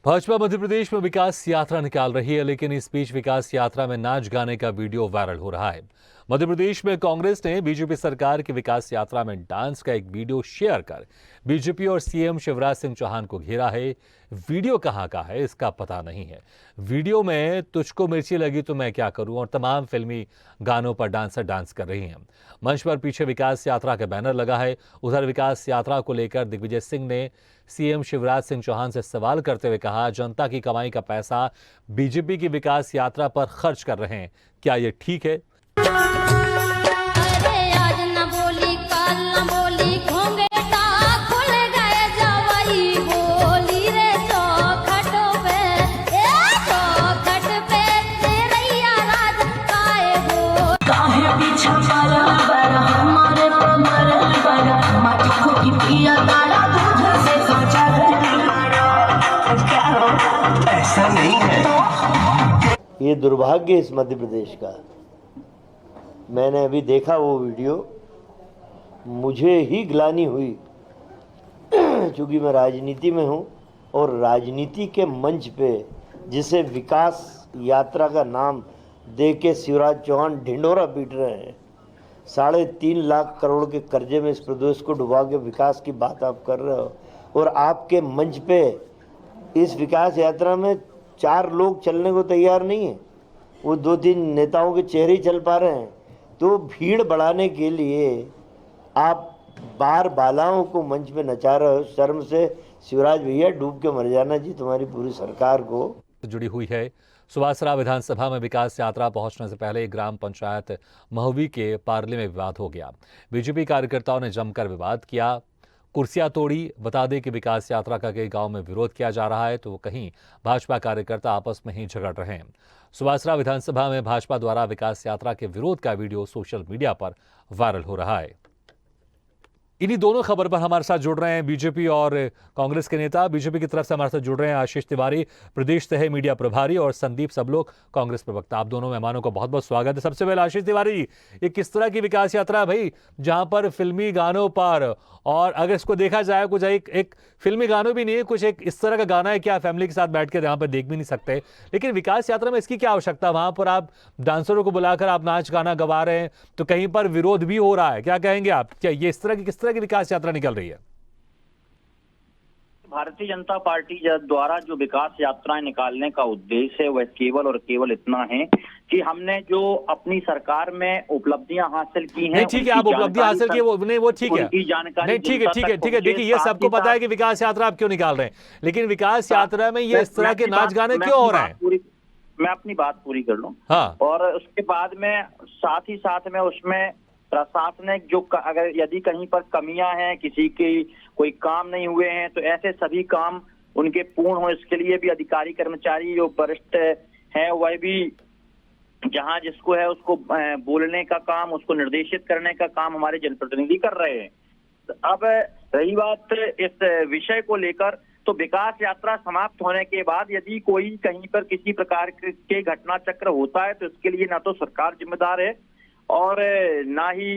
भाजपा मध्य प्रदेश में विकास यात्रा निकाल रही है, लेकिन इस बीच विकास यात्रा में नाच गाने का वीडियो वायरल हो रहा है। मध्य प्रदेश में कांग्रेस ने बीजेपी सरकार की विकास यात्रा में डांस का एक वीडियो शेयर कर बीजेपी और सीएम शिवराज सिंह चौहान को घेरा है। वीडियो कहां का है इसका पता नहीं है। वीडियो में तुझको मिर्ची लगी तो मैं क्या करूं और तमाम फिल्मी गानों पर डांसर डांस कर रही हैं। मंच पर पीछे विकास यात्रा का बैनर लगा है। उधर विकास यात्रा को लेकर दिग्विजय सिंह ने सीएम शिवराज सिंह चौहान से सवाल करते हुए कहा, जनता की कमाई का पैसा बीजेपी की विकास यात्रा पर खर्च कर रहे हैं, क्या ये ठीक है? अरे आज न बोली कल न बोली घोंघेटा खुल गए जवाई बोली रे चौखट पे तेरैया राज काहे हो काहे पीछा पाला बड़ा हमारे कमर बड़ा माटी को की पिया तारा दूध से सोचा ऐसा नहीं है। ये दुर्भाग्य इस मध्य प्रदेश का। मैंने अभी देखा वो वीडियो, मुझे ही ग्लानि हुई क्योंकि मैं राजनीति में हूँ और राजनीति के मंच पे जिसे विकास यात्रा का नाम दे के शिवराज चौहान ढिंढोरा पीट रहे हैं। 3.5 लाख करोड़ के कर्जे में इस प्रदेश को डुबा के विकास की बात आप कर रहे हो और आपके मंच पे इस विकास यात्रा में 4 लोग चलने को तैयार नहीं है। वो 2-3 नेताओं के चेहरे ही चल पा रहे हैं। तो भीड़ बढ़ाने के लिए आप बार बालाओं को मंच पे नचा रहे हो। शर्म से शिवराज भैया डूब के मर जाना जी तुम्हारी पूरी सरकार को। जुड़ी हुई है। सुवासरा विधानसभा में विकास यात्रा पहुंचने से पहले ग्राम पंचायत महुवी के पार्ले में विवाद हो गया। बीजेपी कार्यकर्ताओं ने जमकर विवाद किया, कुर्सियां तोड़ी। बता दें कि विकास यात्रा का कई गांव में विरोध किया जा रहा है तो कहीं भाजपा कार्यकर्ता आपस में ही झगड़ रहे हैं। सुवासरा विधानसभा में भाजपा द्वारा विकास यात्रा के विरोध का वीडियो सोशल मीडिया पर वायरल हो रहा है। इन्हीं दोनों खबर पर हमारे साथ जुड़ रहे हैं बीजेपी और कांग्रेस के नेता। बीजेपी की तरफ से हमारे साथ जुड़ रहे हैं आशीष तिवारी, प्रदेश सह मीडिया प्रभारी, और संदीप सबलोक, कांग्रेस प्रवक्ता। आप दोनों मेहमानों को बहुत बहुत स्वागत है। सबसे पहले आशीष तिवारी, ये किस तरह की विकास यात्रा है भाई, जहां पर फिल्मी गानों पर, और अगर इसको देखा जाए कुछ एक फिल्मी गानों भी नहीं है, कुछ एक इस तरह का गाना है कि आप फैमिली के साथ बैठ के यहाँ पर देख भी नहीं सकते, लेकिन विकास यात्रा में इसकी क्या आवश्यकता? वहां पर आप डांसरों को बुलाकर आप नाच गाना गवा रहे हैं तो कहीं पर विरोध भी हो रहा है, क्या कहेंगे आप? क्या ये इस तरह की किस तरह की विकास यात्रा निकल रही है? भारतीय जनता पार्टी द्वारा जो विकास यात्राएं निकालने का उद्देश्य है वह केवल और केवल इतना है कि हमने जो अपनी सरकार में उपलब्धियां हासिल की हैं। नहीं ठीक है, आप उपलब्धियां हासिल की वो नहीं, वो ठीक है, उनकी जानकारी नहीं ठीक है। देखिए ये सबको पता है कि विकास यात्रा आप क्यों निकाल रहे हैं, लेकिन विकास यात्रा में ये इस तरह के नाच गाने क्यों हो रहे हैं? मैं अपनी बात पूरी कर लूं। हाँ। और उसके बाद में साथ में उसमें प्रशासनिक जो अगर यदि कहीं पर कमियां हैं, किसी की कोई काम नहीं हुए हैं, तो ऐसे सभी काम उनके पूर्ण हो, इसके लिए भी अधिकारी कर्मचारी जो वरिष्ठ हैं वह भी जहां जिसको है उसको बोलने का काम, उसको निर्देशित करने का काम हमारे जनप्रतिनिधि कर रहे हैं। अब रही बात इस विषय को लेकर, तो विकास यात्रा समाप्त होने के बाद यदि कोई कहीं पर किसी प्रकार के घटना चक्र होता है तो इसके लिए ना तो सरकार जिम्मेदार है और ना ही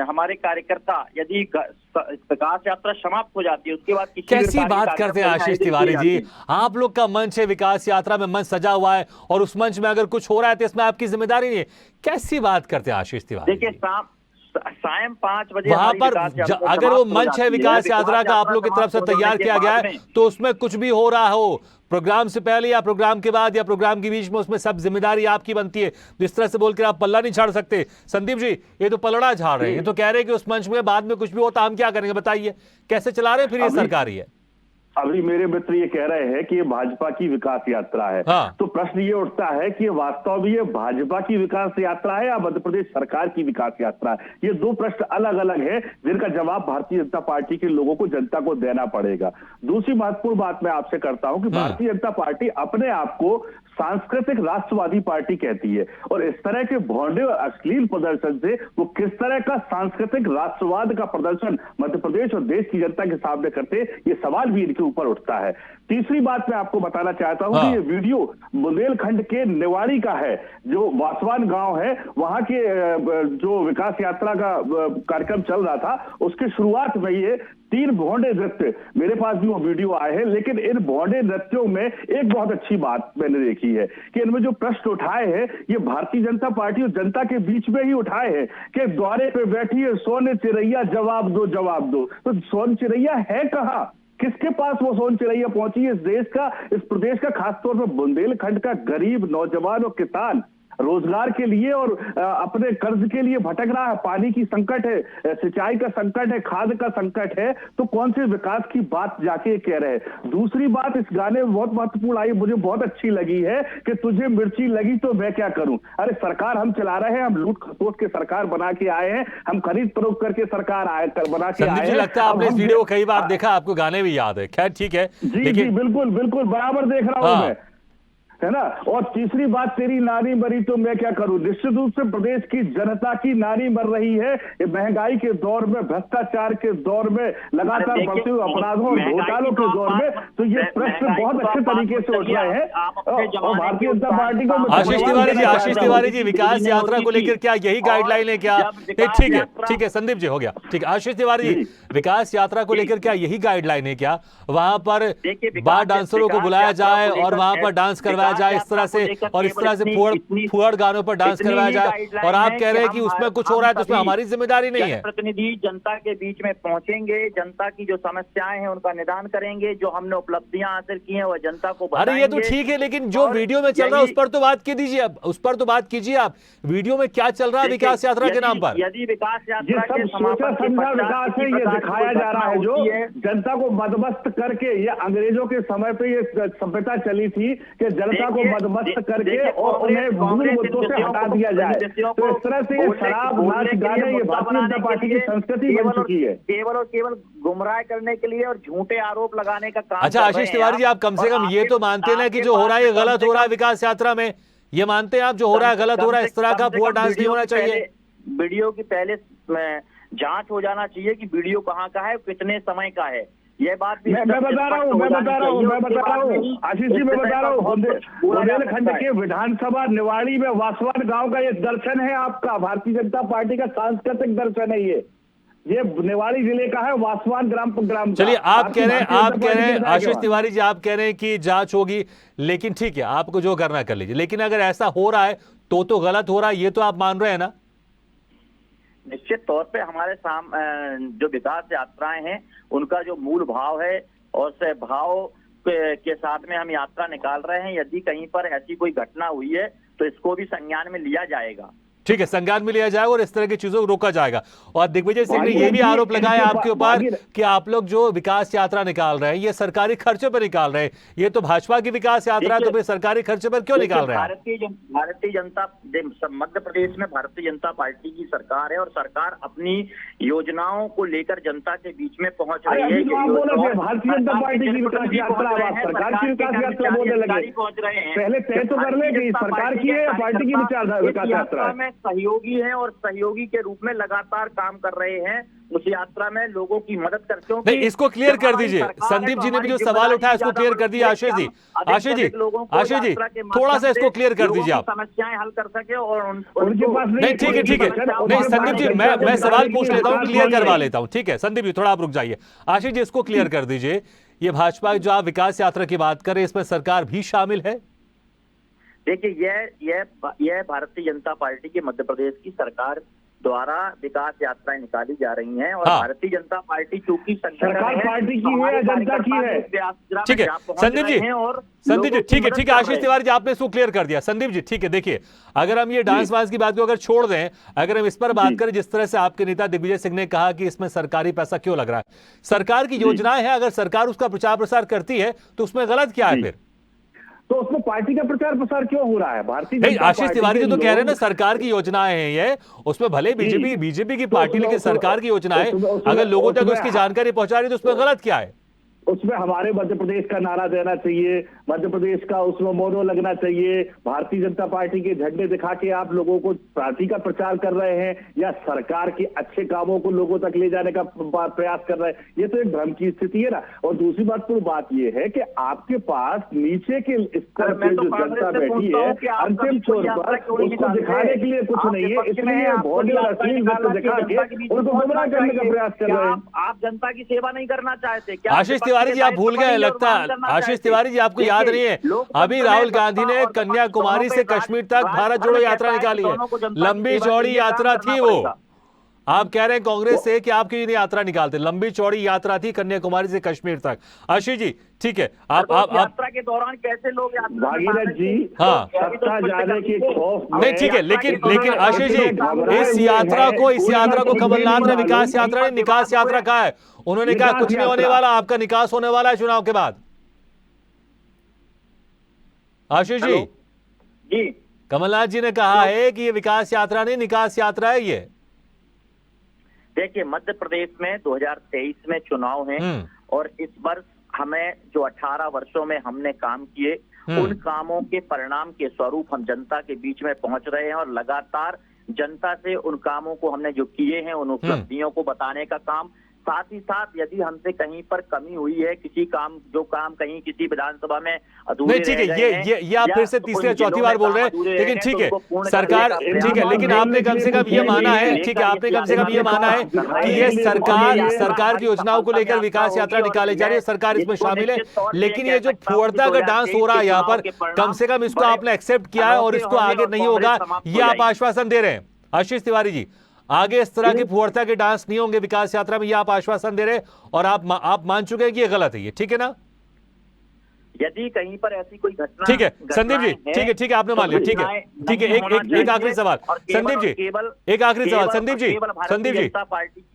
हमारे कार्यकर्ता। यदि विकास यात्रा समाप्त हो जाती है उसके बाद कैसी बात करते हैं आशीष तिवारी जी? आप लोग का मंच है, विकास यात्रा में मंच सजा हुआ है और उस मंच में अगर कुछ हो रहा है तो इसमें आपकी जिम्मेदारी नहीं है। कैसी बात करते हैं आशीष तिवारी? देखिए सायं 5 बजे वहां पर अगर वो मंच है विकास यात्रा का आप लोग की तरफ से तैयार किया गया है तो उसमें कुछ भी हो रहा हो, प्रोग्राम से पहले या प्रोग्राम के बाद या प्रोग्राम के बीच में, उसमें सब जिम्मेदारी आपकी बनती है। इस तरह से बोलकर आप पल्ला नहीं झाड़ सकते। संदीप जी ये तो पलड़ा झाड़ रहे हैं, ये तो कह रहे हैं कि उस मंच में बाद में कुछ भी होता हम क्या करेंगे, बताइए कैसे चला रहे हैं फिर ये सरकार ही है? अभी मेरे मित्र ये कह रहे हैं कि ये भाजपा की विकास यात्रा है। हाँ। तो प्रश्न ये उठता है कि वास्तव में ये भाजपा की विकास यात्रा है या मध्य प्रदेश सरकार की विकास यात्रा है? ये दो प्रश्न अलग अलग है जिनका जवाब भारतीय जनता पार्टी के लोगों को, जनता को देना पड़ेगा। दूसरी महत्वपूर्ण बात मैं आपसे करता हूं कि भारतीय जनता पार्टी अपने आप को सांस्कृतिक राष्ट्रवादी पार्टी कहती है और इस तरह के भौंडे और अश्लील प्रदर्शन से वो किस तरह का सांस्कृतिक राष्ट्रवाद का प्रदर्शन मध्य प्रदेश और देश की जनता के सामने करते, ये सवाल भी इनके ऊपर उठता है। तीसरी बात मैं आपको बताना चाहता हूं कि ये वीडियो बुंदेलखंड के निवाड़ी का है, जो वासवान गांव है, वहां के जो विकास यात्रा का कार्यक्रम चल रहा था उसकी शुरुआत में ये 3 भोंडे नृत्य, मेरे पास भी वो वीडियो आए हैं, लेकिन इन भोंडे नृत्यों में एक बहुत अच्छी बात मैंने देखी है कि इनमें जो प्रश्न उठाए हैं ये भारतीय जनता पार्टी और जनता के बीच में ही उठाए हैं कि द्वारे पे बैठी है सोन चिरैया, जवाब दो जवाब दो। तो सोन चिरैया है कहाँ, किसके पास वो सोन चिरैया पहुंची है? इस देश का, इस प्रदेश का, खासतौर पर बुंदेलखंड का गरीब नौजवान और किसान रोजगार के लिए और अपने कर्ज के लिए भटक रहा है। पानी की संकट है, सिंचाई का संकट है, खाद का संकट है, तो कौन से विकास की बात जाके कह रहे हैं? दूसरी बात इस गाने में बहुत महत्वपूर्ण आई, मुझे बहुत अच्छी लगी है कि तुझे मिर्ची लगी तो मैं क्या करूं। अरे सरकार हम चला रहे हैं, हम लूट खसोट के सरकार बना के आए हैं, हम खरीद फरोख्त करके सरकार बना के आए हैं। लगता है आपने इस वीडियो को कई बार देखा, आपको गाने भी याद है। खैर ठीक है, जी बिल्कुल बिल्कुल बराबर देख रहा हूं मैं, है ना। और तीसरी बात, तेरी नारी मरी तो मैं क्या करूं। निश्चित रूप से प्रदेश की जनता की नारी मर रही है महंगाई के दौर में, भ्रष्टाचार के दौर में, लगातार बढ़ते हुए अपराधों और घोटालों के दौर में। तो ये प्रश्न बहुत अच्छे तरीके से उठ रहे हैं और भारतीय जनता पार्टी को। आशीष तिवारी जी, विकास यात्रा को लेकर क्या यही गाइडलाइन है क्या? ठीक है संदीप जी, हो गया। ठीक है आशीष तिवारी जी, विकास यात्रा को लेकर क्या यही गाइडलाइन है क्या? वहां पर बार डांसरों को बुलाया जाए और वहां पर डांस करवाया जाए इस तरह से, और इस तरह से फुहड़ गानों पर डांस करवाया जाए, और आप कह रहे हैं कि उसमें कुछ हो रहा है तो उसमें हमारी जिम्मेदारी नहीं है? प्रतिनिधि जनता के बीच में पहुंचेंगे, जनता की जो समस्याएं हैं उनका निदान करेंगे, जो हमने उपलब्धियां हासिल की हैं वह जनता को बताएंगे। अरे ये तो ठीक है, लेकिन जो वीडियो में चल रहा है उस पर तो बात की दीजिए, उस पर तो बात कीजिए आप। वीडियो में क्या चल रहा है विकास यात्रा के नाम पर? यदि विकास यात्रा के समापन के विकास है, ये दिखाया जा रहा है जो जनता को मदमस्त करके, ये अंग्रेजों के समय पे ये सभ्यता चली थी कि जनता को मदमस्त करके और उन्हें मूल मुद्दों से हटा दिया जाए। तो इस तरह से ये शराब, नाच, गाने, ये भारतीय जनता पार्टी की संस्कृति बन चुकी है, केवल और केवल गुमराह करने के लिए और झूठे आरोप लगाने का काम। अच्छा आशीष तिवारी जी, आप कम से कम ये तो मानते ना कि जो हो रहा है ये गलत हो रहा है विकास यात्रा में? ये मानते हैं आप जो हो रहा है गलत हो रहा है? इस तरह का फुहड़ डांस नहीं होना चाहिए। वीडियो की पहले जांच हो जाना चाहिए कि वीडियो कहाँ का है, कितने समय का है। ये बात भी मैं बता रहा हूँ आशीष जी, मैं बता रहा हूँ बुंदेलखंड के विधानसभा निवाड़ी में वासवान गांव का ये दर्शन है आपका, भारतीय जनता पार्टी का सांस्कृतिक दर्शन है ये निवाड़ी जिले का है, वासवान ग्राम। चलिए आप कह रहे हैं आशीष तिवारी जी, आप कह रहे हैं कि जांच होगी, लेकिन ठीक है आपको जो करना कर लीजिए, लेकिन अगर ऐसा हो रहा है तो गलत हो रहा है, ये तो आप मान रहे हैं ना? निश्चित तौर पे हमारे जो विकास यात्राएं हैं उनका जो मूल भाव है और से भाव के साथ में हम यात्रा निकाल रहे हैं। यदि कहीं पर ऐसी कोई घटना हुई है तो इसको भी संज्ञान में लिया जाएगा। ठीक है, संज्ञान में लिया जाएगा और इस तरह की चीजों को रोका जाएगा। और दिग्विजय सिंह ने यह भी आरोप लगाया आपके ऊपर कि आप लोग जो विकास यात्रा निकाल रहे हैं ये सरकारी खर्चे पर निकाल रहे हैं। ये तो भाजपा की विकास यात्रा है, तो फिर सरकारी खर्चे पर क्यों निकाल रहे हैं? भारतीय जनता मध्य प्रदेश में भारतीय जनता पार्टी की सरकार है और सरकार अपनी योजनाओं को लेकर जनता के बीच में पहुंच रही है। भारतीय जनता पार्टी की विकास यात्रा, सरकार की विकास यात्रा बोलने लगे, पहुंच रहे हैं। पहले तय तो कर ले कि सरकार की है या पार्टी की विकास यात्रा है। सहयोगी हैं और सहयोगी के रूप में लगातार काम कर रहे हैं उस यात्रा में, लोगों की मदद करते हो। इसको क्लियर कर दीजिए, संदीप जी ने भी जो सवाल उठाया उसको क्लियर कर दीजिए। आशीष जी थोड़ा सा इसको क्लियर कर दीजिए आप, समस्याएं हल कर सके और उनके पास नहीं। ठीक है नहीं संदीप जी, मैं सवाल पूछ लेता हूँ, क्लियर करवा लेता हूँ। ठीक है संदीप जी थोड़ा आप रुक जाइए। आशीष जी इसको क्लियर कर दीजिए, ये भाजपा जो आप विकास यात्रा की बात करें इसमें सरकार भी शामिल है? देखिए यह भारतीय जनता पार्टी की मध्य प्रदेश की सरकार द्वारा विकास यात्राएं निकाली जा रही हैं और भारतीय जनता पार्टी चूंकि सरकार पार्टी की है, जनता की है। ठीक है संदीप जी, ठीक है आशीष तिवारी जी आपने इसको क्लियर कर दिया। संदीप जी ठीक है, देखिए अगर हम ये डांस वांस की बात को अगर छोड़ दें, अगर हम इस पर बात करें जिस तरह से आपके नेता दिग्विजय सिंह ने कहा कि इसमें सरकारी पैसा क्यों लग रहा है, सरकार की योजनाएं हैं, अगर सरकार उसका प्रचार प्रसार करती है तो उसमें गलत क्या है फिर? तो उसमें पार्टी का प्रचार प्रसार क्यों हो रहा है? भारतीय आशीष तिवारी जी तो कह रहे हैं ना सरकार की योजनाएं हैं ये, उसमें भले बीजेपी की पार्टी लेकिन सरकार की योजनाएं अगर लोगों तक उसकी जानकारी पहुंचा रही है तो उसमें गलत क्या है? उसमें हमारे मध्य प्रदेश का नारा देना चाहिए, मध्य प्रदेश का उसमें मोनो लगना चाहिए। भारतीय जनता पार्टी के झंडे दिखा के आप लोगों को पार्टी का प्रचार कर रहे हैं या सरकार के अच्छे कामों को लोगों तक ले जाने का प्रयास कर रहे हैं? ये तो एक भ्रम की स्थिति है ना। और दूसरी बात ये है कि आपके पास नीचे के स्तर पे जो जनता बैठी है, अंतिम छोर पर उसको दिखाने के लिए कुछ नहीं है, इसलिए भोंडे और असली नृत्य दिखा के उनको गुमराह करने का प्रयास कर रहे हैं। आप जनता की सेवा नहीं करना चाहते क्या? आशीष तिवारी जी, आप भूल गए लगता है। आशीष तिवारी जी, आपको याद नहीं है, अभी राहुल गांधी ने कन्याकुमारी से कश्मीर तक भारत जोड़ो यात्रा निकाली है। लंबी चौड़ी यात्रा थी वो। आप कह रहे हैं कांग्रेस से कि आप क्यों नहीं यात्रा निकालते? लंबी चौड़ी यात्रा थी कन्याकुमारी से कश्मीर तक। आशीष जी, ठीक है, आप यात्रा के दौरान कैसे लोग भागीरथ जी, हाँ, सत्ता जाने के खौफ नहीं, ठीक है, लेकिन आशीष जी, इस यात्रा को कमलनाथ ने विकास यात्रा ने निकास यात्रा कहा है। उन्होंने कहा कुछ नहीं होने वाला, आपका निकास होने वाला है चुनाव के बाद। आशीष जी, जी, कमलनाथ जी ने कहा है कि ये विकास यात्रा नहीं, निकास यात्रा है ये। देखिए, मध्य प्रदेश में 2023 में चुनाव हैं और इस वर्ष हमें जो 18 वर्षों में हमने काम किए, उन कामों के परिणाम के स्वरूप हम जनता के बीच में पहुंच रहे हैं और लगातार जनता से उन कामों को हमने जो किए हैं उन उपलब्धियों को बताने का काम, साथ ही साथ यदि हमसे कहीं पर कमी हुई है, किसी काम कहीं किसी विधानसभा में अधूरे नहीं, ठीक है, ये आप फिर से तीसरी या चौथी बार बोल रहे हैं, लेकिन ठीक है, सरकार, ठीक है, लेकिन आपने कम से कम ये माना है, ठीक है, आपने कम से कम ये माना है कि ये सरकार की योजनाओं को लेकर विकास यात्रा निकाली जा रही है, सरकार इसमें शामिल है। लेकिन ये जो फुहड़ता का डांस हो रहा है यहाँ पर, कम से कम इसको आपने एक्सेप्ट किया है और इसको आगे नहीं होगा, ये आप आश्वासन दे रहे हैं। आशीष तिवारी जी, आगे इस तरह की फुहड़ता के डांस नहीं होंगे विकास यात्रा में, ये आप आश्वासन दे रहे हैं और आप मान चुके हैं कि ये गलत है, ये ठीक है ना? यदि कहीं पर ऐसी कोई घटना, ठीक है संदीप जी, ठीक है, आपने मान लिया, ठीक है, एक आखिरी सवाल संदीप जी, एक आखिरी सवाल संदीप जी,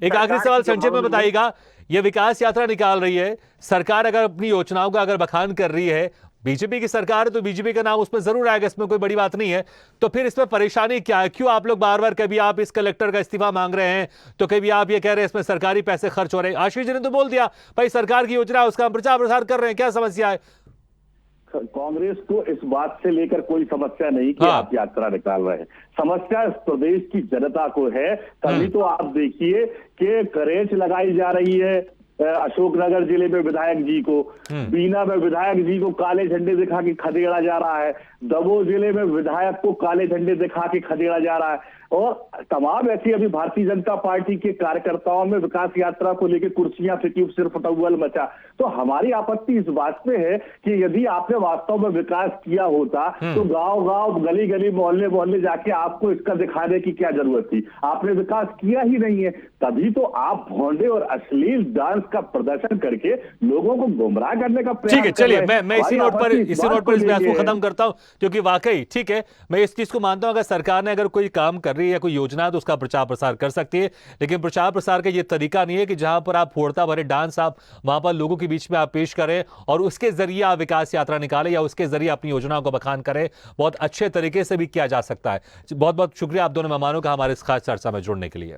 एक आखिरी सवाल संक्षेप में बताइएगा। ये विकास यात्रा निकाल रही है सरकार, अगर अपनी योजनाओं का अगर बखान कर रही है, बीजेपी की सरकार है तो बीजेपी का नाम उसमें जरूर आएगा, इसमें कोई बड़ी बात नहीं है, तो फिर इसमें परेशानी क्या है? क्यों आप लोग बार बार, कभी आप इस कलेक्टर का इस्तीफा मांग रहे हैं तो कभी आप ये कह रहे हैं इसमें सरकारी पैसे खर्च हो रहे हैं? आशीष जी ने तो बोल दिया भाई सरकार की योजना है उसका हम प्रचार प्रसार कर रहे हैं, क्या समस्या है? कांग्रेस को इस बात से लेकर कोई समस्या नहीं कि आप यात्रा निकाल रहे हैं, समस्या इस प्रदेश की जनता को है। तभी तो आप देखिए कि करेंच लगाई जा रही है अशोकनगर जिले में विधायक जी को, बीना में विधायक जी को काले झंडे दिखा के खदेड़ा जा रहा है, दमोह जिले में विधायक को काले झंडे दिखा के खदेड़ा जा रहा है, और तमाम ऐसी अभी भारतीय जनता पार्टी के कार्यकर्ताओं में विकास यात्रा को लेकर कुर्सियां फेंकी, सिर्फ फटौल मचा। तो हमारी आपत्ति इस बात पे है कि यदि आपने वास्तव में विकास किया होता तो गांव-गांव, गली-गली, मोहल्ले-मोहल्ले जाके आपको इसका दिखाने की क्या जरूरत थी? आपने विकास किया ही नहीं है, तभी तो आप भोंडे और अश्लील डांस का प्रदर्शन करके लोगों को गुमराह करने का प्रयास। ठीक है, चलिए मैं इसी नोट पर इस बहस को खत्म करता हूं, क्योंकि वाकई ठीक है, मैं इस चीज को मानता हूं अगर सरकार ने अगर कोई काम कर रही है या कोई योजना तो उसका प्रचार प्रसार कर सकती है, लेकिन प्रचार प्रसार का ये तरीका नहीं है कि जहां पर आप फोड़ता भरे डांस आप वहां पर लोगों के बीच में आप पेश करें और उसके जरिए आप विकास यात्रा निकालें या उसके जरिए अपनी योजनाओं को बखान करें। बहुत अच्छे तरीके से भी किया जा सकता है। बहुत बहुत शुक्रिया आप दोनों मेहमानों का हमारे इस खास चर्चा में जुड़ने के लिए।